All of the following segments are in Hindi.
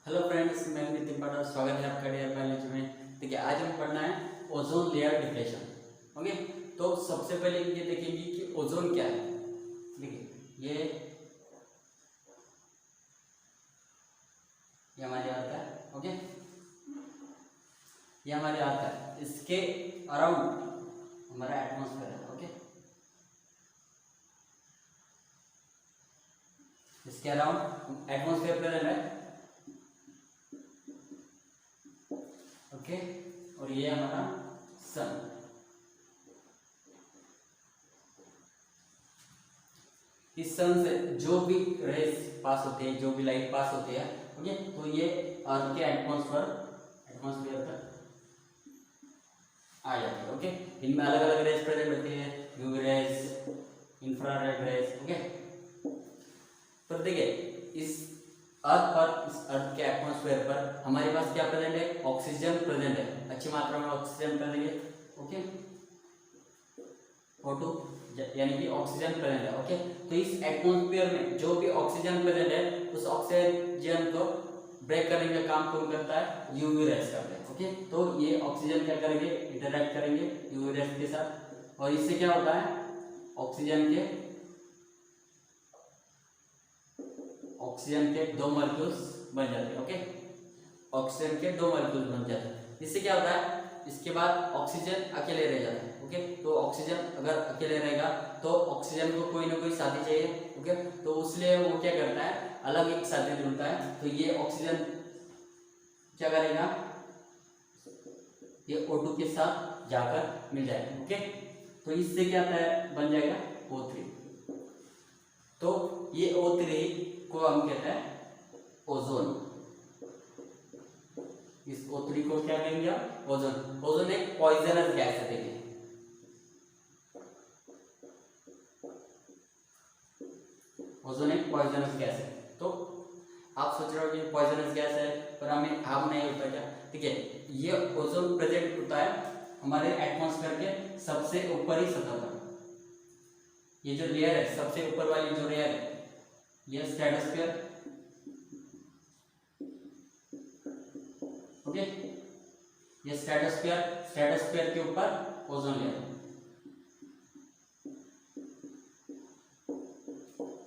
हेलो फ्रेंड्स, मैं नितिन पाठक, स्वागत है आपका डेयर बायोलॉजी में। देखिए, आज हम पढ़ना है ओजोन लेयर डिप्लेशन। ओके, तो सबसे पहले ये देखेंगे कि ओजोन क्या है। देखिए, ये हमारे अर्थ है। ओके, ये हमारे अर्थ है, इसके अराउंड हमारा एटमॉस्फेयर है। ओके, इसके अराउंड एटमॉस्फेयर प्रेजेंट है। ओके, और ये हमारा सन। इस सन से जो भी रेस पास होते हैं, जो भी लाइट पास होती है, ओके, तो ये अर्थ के एटमॉस्फेयर तक आ जाती है। ओके, इनमें अलग अलग रेस प्रेजेंट होती है, UV rays, infrared rays. Okay, तो देखिए, इस अर्थ पर, इस अर्थ के एटमॉस्फेयर पर हमारे पास क्या प्रेजेंट है? ऑक्सीजन प्रेजेंट है, अच्छी मात्रा में ऑक्सीजन प्रेजेंट है। ओके, O2 यानी कि ऑक्सीजन प्रेजेंट है। ओके, तो इस एटमॉस्फेयर में जो भी ऑक्सीजन प्रेजेंट है, उस ऑक्सीजन को ब्रेक करने का काम कौन करता है? यूवी रेस करते हैं। ओके, तो ये ऑक्सीजन क्या करेंगे? इंटरैक्ट करेंगे यूवी रेस के साथ, और इससे क्या होता है? ऑक्सीजन के दो मॉलिक्यूल्स बन जाते हैं। ओके, ऑक्सीजन के दो मॉलिक्यूल्स बन जाते हैं। इससे क्या होता है? इसके बाद ऑक्सीजन अकेले रह जाता है। ओके, तो ऑक्सीजन अगर अकेले रहेगा तो ऑक्सीजन को कोई ना कोई साथी चाहिए। ओके, तो इसलिए वो क्या करता है? अलग एक साथी ढूंढता है। तो ये ऑक्सीजन क्या करेगा? ये O2 के साथ जाकर मिल जाएगा। ओके, तो इससे क्या बन जाएगा? O3। तो ये O3 को हम कहते हैं ओजोन। इस O3 को क्या कहेंगे? ओजोन। ओजोन एक पॉइजनस गैस है। देखिए, ओजोन एक पॉइजनस गैस है। तो आप सोच रहे हो कि पॉइजनस गैस है, पर हमें हार्म नहीं होता क्या? ठीक है, ये ओजोन प्रेजेंट होता है हमारे एटमॉस्फेयर के सबसे ऊपरी सतह पर। ये जो लेयर है, सबसे ऊपर वाली जो लेयर है, ये स्ट्रेटोस्फीयर। ओके, ये स्ट्रेटोस्फीयर के ऊपर ओजोन लेयर।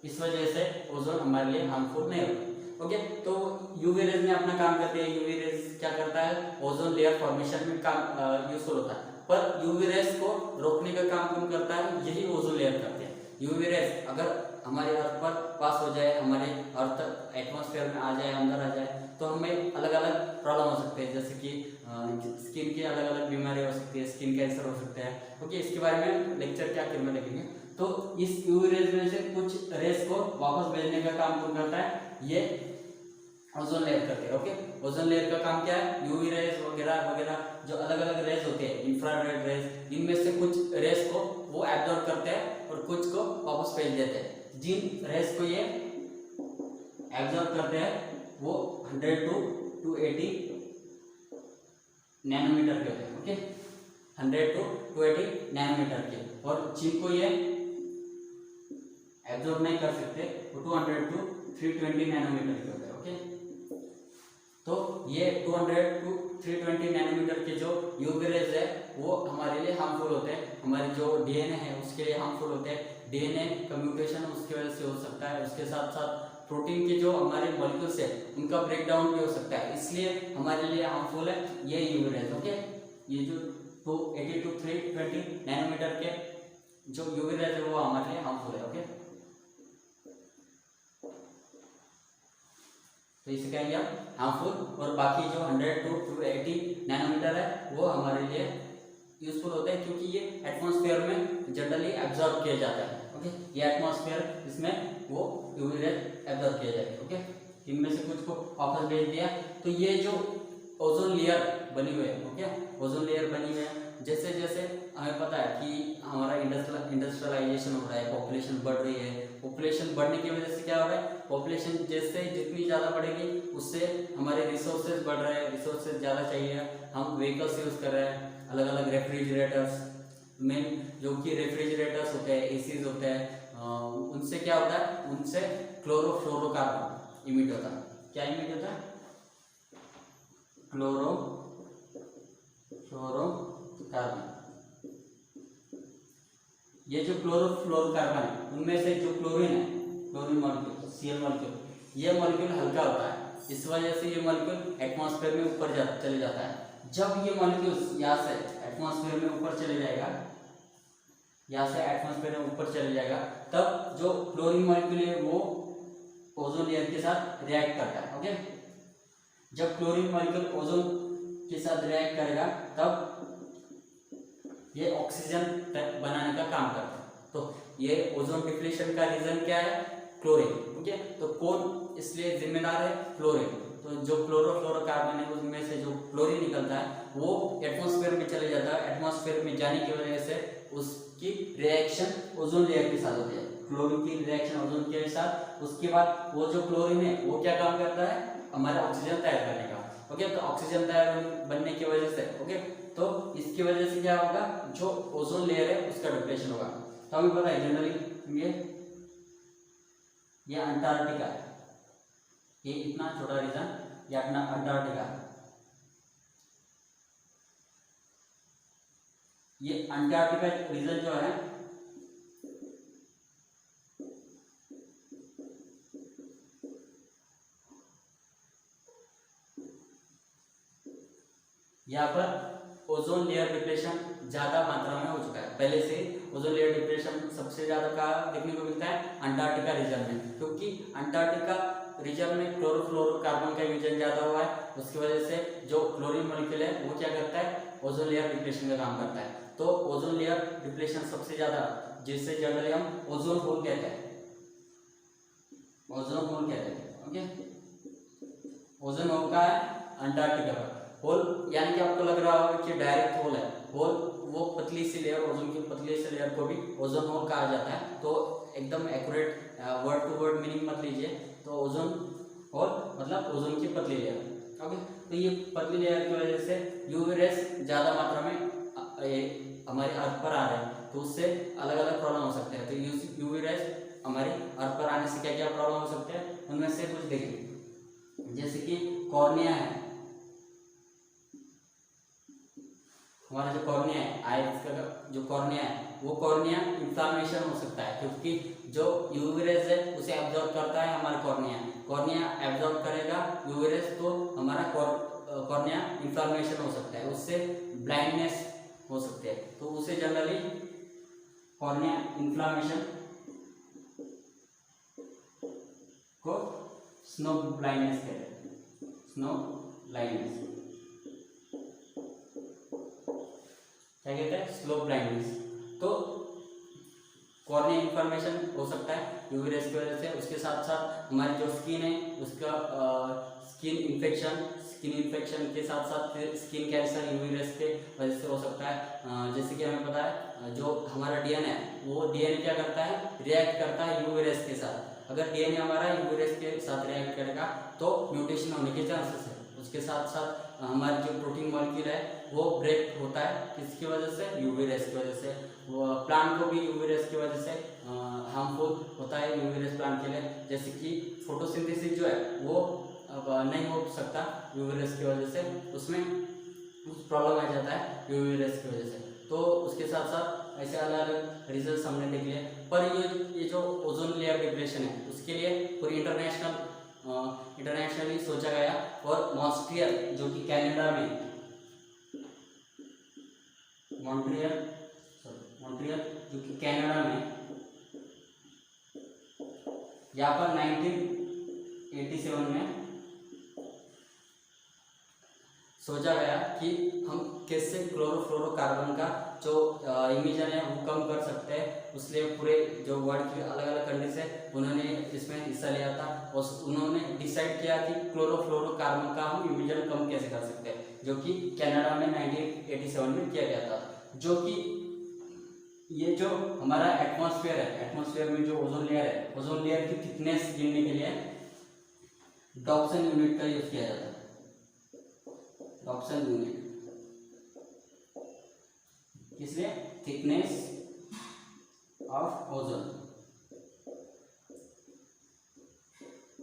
इस वजह से ओजोन हमारे लिए हार्मफुल नहीं होता। ओके, तो यूवी रेज में अपना काम करते हैं। यूवी रेज क्या करता है? ओजोन लेयर फॉर्मेशन में काम यूजफुल होता है, पर यूवी रेज को रोकने का काम कौन करता है? यही ओजोन लेयर करते हैं। यूवी रेज अगर हमारे अर्थ पर पास हो जाए, हमारे अर्थ एटमॉस्फेयर में आ जाए, अंदर आ जाए, तो हमें अलग अलग प्रॉब्लम हो सकते हैं, जैसे कि स्किन की अलग अलग बीमारी हो सकती है, स्किन कैंसर हो सकता है। ओके, इसके बारे में लेक्चर के आखिर में देखेंगे। तो इस यूवी रेज में से कुछ रेस को वापस भेजने का काम कौन करता है? ये ओजोन लेयर करते हैं। ओके, ओजोन लेयर का काम क्या है? यूवी रेज वगैरह वगैरह जो अलग अलग रेज होते हैं, इंफ्रारेड रेज, इनमें से कुछ रेस को वो एब्जॉर्ब करते हैं और कुछ को वापस भेज देते हैं। जिन रेस को ये एब्जॉर्ब करते हैं वो 100 to 280 नैनोमीटर के होते हैं। ओके, 100 to 280 नैनोमीटर के, और जिनको ये एब्जॉर्ब नहीं कर सकते वो 200 to 320 नैनोमीटर के होते हैं। ओके, तो ये 200 to 320 नैनोमीटर के जो यूवी रेज है वो हमारे लिए हार्मफुल होते हैं। हमारे जो डीएनए है उसके लिए हार्मफुल होते हैं। डीएनए का म्यूटेशन उसकी वजह से हो सकता है। उसके साथ साथ प्रोटीन के जो हमारे मॉलिक्यूल्स है उनका ब्रेकडाउन भी हो सकता है, इसलिए हमारे लिए हार्मफुल है ये यूवी रेज। ओके, ये जो 280 to 320 नैनोमीटर के जो यूवी रेज है वो हमारे लिए हार्मफुल है। ओके, तो इसे कहेंगे हम हार्मफुल, और बाकी जो 100 to 280 नैनोमीटर है वो हमारे लिए यूजफुल होते हैं, क्योंकि ये एटमॉस्फेयर में जनरली एब्जॉर्ब किया जाता है। ओके, ये एटमॉस्फेयर इसमें वो यूवी रेज एब्जॉर्ब किया जाएगा। ओके, इनमें से कुछ को वापस भेज दिया। तो ये जो ओजोन लेयर बनी हुई है, ओके, ओजोन लेयर बनी हुई है, जैसे जैसे हमें पता है कि हमारा इंडस्ट्रियलाइजेशन हो रहा है, पॉपुलेशन बढ़ रही है। पॉपुलेशन बढ़ने की वजह से क्या हो रहा है? पॉपुलेशन जैसे जितनी ज़्यादा बढ़ेगी उससे हमारे रिसोर्सेज बढ़ रहे हैं, रिसोर्सेज ज़्यादा चाहिए, हम व्हीकल्स यूज़ कर रहे हैं, अलग अलग रेफ्रिजरेटर्स, मेन जो कि रेफ्रिजरेटर्स होते हैं, एसीज होते हैं, उनसे क्या होता है? उनसे क्लोरोफ्लोरोकार्बन इमिट होता है। क्या इमिट होता है? क्लोरोफ्लोरोकार्बन। ये जो क्लोरोफ्लोरोकार्बन है उनमें से जो क्लोरीन है, क्लोरीन मॉलिक्यूल Cl मॉलिक्यूल, ये मॉलिक्यूल हल्का होता है, इस वजह से ये मॉलिक्यूल एटमॉस्फेयर में ऊपर चले जाता है। जब ये मॉलिक्यूल यहाँ से एटमॉस्फेयर में ऊपर चले जाएगा, यहाँ से एटमॉस्फेयर में ऊपर चले जाएगा, तब जो क्लोरीन मॉलिक्यूल है वो ओजोन लेयर के साथ रिएक्ट करता है। ओके, जब क्लोरीन मॉलिक्यूल ओजोन के साथ रिएक्ट करेगा तब ये ऑक्सीजन बनाने का काम करता है। तो ये ओजोन डिप्लीशन का रीजन क्या है? क्लोरीन। ओके, तो कौन इसलिए जिम्मेदार है? क्लोरीन। तो जो क्लोरोफ्लोरोकार्बन है उसमें से जो क्लोरीन निकलता है वो एटमॉस्फेयर में चले जाता है। एटमॉस्फेयर में जाने की वजह से उसकी रिएक्शन ओजोन लेयर के साथ होती है, क्लोरीन की रिएक्शन ओजोन के साथ। उसके बाद वो जो क्लोरीन है वो क्या काम करता है? हमारा ऑक्सीजन तैयार करने का। ओके, तो ऑक्सीजन तैयार बनने की वजह से, ओके, तो इसकी वजह से क्या होगा? जो ओजोन लेयर है उसका डिप्लेशन होगा। तो हमें पता है जनरली ये अंटार्कटिका है, ये इतना छोटा रीजन, ये अपना अंटार्कटिका। ये अंटार्कटिका रीजन जो है यहाँ पर ओजोन लेयर डिप्लेशन ज्यादा मात्रा में हो चुका है। पहले से ओजोन लेयर डिप्लेशन सबसे ज्यादा कहाँ देखने को मिलता है? अंटार्कटिका रीजन में, क्योंकि अंटार्कटिका रीजन में क्लोरोफ्लोरोकार्बन का यूजन ज्यादा हुआ है। उसकी वजह से जो क्लोरीन मॉलिक्यूल है वो क्या करता है? ओजोन लेयर डिप्लेशन का काम करता है। तो ओजोन लेयर डिप्लेशन सबसे ज्यादा, जिससे जनरली हम ओजोन होल कहते हैं, ओजोन होल कहते हैं। ओके, ओजोन होल का है अंटार्कटिका पर। होल यानी कि आपको लग रहा होगा कि डायरेक्ट होल है। होल वो पतली सी लेयर, ओजोन की पतली सी लेयर को भी ओजोन होल कहा जाता है। तो एकदम accurate word to word meaning मत लीजिए। तो ओजोन होल मतलब ओजोन की पतली लेयर। ओके, तो ये पतली लेयर की वजह से यूवी रेस ज्यादा मात्रा में हमारे अर्थ पर आ रहे हैं, तो उससे अलग अलग प्रॉब्लम हो सकते हैं। तो यूवी रेस हमारे अर्थ पर आने से क्या क्या प्रॉब्लम हो सकते हैं उनमें से कुछ देखेंगे। जैसे कि कॉर्निया है, हमारा जो कॉर्निया है, आइस का जो कॉर्निया है वो कॉर्निया इंफ्लामेशन हो सकता है, क्योंकि जो यूवी रेस है उसे एब्जॉर्ब करता है हमारा कॉर्निया। कॉर्निया एब्जॉर्ब करेगा यूवी रेस, तो हमारा कॉर्निया इंफ्लामेशन हो सकता है, उससे ब्लाइंडनेस हो सकती है। तो उसे जनरली कॉर्निया इंफ्लामेशन को स्नो ब्लाइंडनेस कहते हैं, स्नो ब्लाइंडनेस क्या कहते हैं? Slow blindness. तो कॉर्निया इंफ्लामेशन हो सकता है यूवी रेस की वजह से। उसके साथ साथ हमारी जो स्किन है उसका स्किन इन्फेक्शन के साथ साथ स्किन कैंसर यूवी रेस के वजह से हो सकता है। जैसे कि हमें पता है जो हमारा डीएनए है वो डीएनए क्या करता है? रिएक्ट करता है यूवी रेस के साथ। अगर डीएनए हमारा यूवी रेस के साथ रिएक्ट करेगा तो म्यूटेशन होने के चांसेस है। उसके साथ साथ हमारी जो प्रोटीन मॉलिक्यूल है वो ब्रेक होता है, किसकी वजह से? यूवी रेस की वजह से। वो प्लांट को भी यूवी रेस की वजह से हार्मफुल होता है यूवी रेस प्लांट के लिए। जैसे कि फोटोसिंथेसिस जो है वो अब नहीं हो सकता यूवी रेस की वजह से, उसमें कुछ प्रॉब्लम आ जाता है यूवी रेस की वजह से। तो उसके साथ साथ ऐसे अलग अलग रिजल्ट हमने देख लिए। पर ये जो ओजोन लेयर डिप्लेशन है उसके लिए पूरी इंटरनेशनली सोचा गया। और मॉन्ट्रियल जो कि कनाडा में, मॉन्ट्रियल जो कि कनाडा में, यहाँ पर 1987 में सोचा गया कि हम कैसे क्लोरोफ्लोरोकार्बन का जो इमिशन है वो कम कर सकते हैं। उसलिए पूरे जो वर्ल्ड की अलग अलग कंट्रीज है उन्होंने इसमें हिस्सा लिया था और उन्होंने डिसाइड किया कि क्लोरोफ्लोरोकार्बन का हम इमिशन कम कैसे कर सकते हैं, जो कि कनाडा में 1987 में किया गया था। जो कि ये जो हमारा एटमॉस्फेयर है, एटमॉस्फेयर में जो ओजोन लेयर है, ओजोन लेयर की थिकनेस गिनने के लिए डॉप्सन यूनिट का यूज किया जाता है। डॉप्सन यूनिट किसलिए? Thickness of ozone.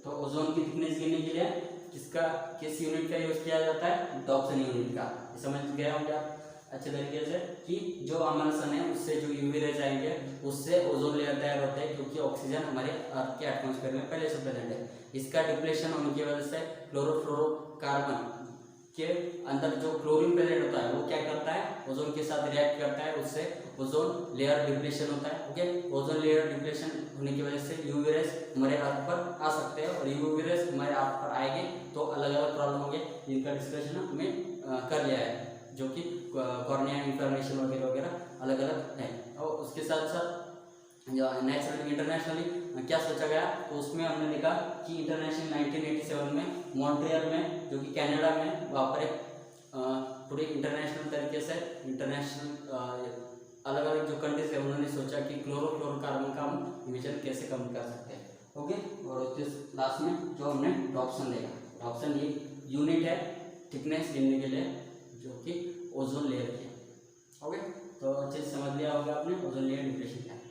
तो ओजोन की थिकनेस गिनने के लिए किसका किस यूनिट का यूज किया जाता है, डॉप्सन यूनिट का। समझ गए होंगे आप अच्छे तरीके से कि जो हमारा सन है उससे जो यूवी रेज आएंगे उससे ओजोन लेयर तैयार होता है, क्योंकि ऑक्सीजन हमारे अर्थ के एटमॉस्फेयर में पहले से प्रेजेंट है। इसका डिप्लेशन होने की वजह से क्लोरोफ्लोरोकार्बन के अंदर जो क्लोरीन प्रेजेंट होता है वो क्या करता है, ओजोन के साथ रिएक्ट करता है, उससे ओजोन लेयर डिप्लेशन होता है। ओके, ओजोन लेयर डिप्लेशन होने की वजह से यूवी रेज हमारे अर्थ पर आ सकते हैं, और यूवी रेज हमारे अर्थ पर आएंगे तो अलग अलग प्रॉब्लम होंगे, जिनका डिस्कशन हमने कर लिया है, जो कि कॉर्निया इन्फ्लेमेशन वगैरह वगैरह अलग अलग है। और उसके साथ साथ नेचुरली इंटरनेशनली क्या सोचा गया, तो उसमें हमने देखा कि इंटरनेशनल 1987 में मॉन्ट्रियल में, जो कि कनाडा में, वहाँ पर एक पूरे इंटरनेशनल तरीके से इंटरनेशनल अलग अलग जो कंट्रीज है उन्होंने सोचा कि क्लोरोफ्लोरोकार्बन का हम इमिशन कैसे कम कर सकते हैं। ओके, और लास्ट में जो हमने डॉप्सन देखा, डॉप्सन ये यूनिट है थिकनेस गिनने के लिए, जो कि ओजोन लेयर की है। ओके, तो अच्छे से समझ लिया होगा आपने ओजोन लेयर डिप्लेशन क्या है।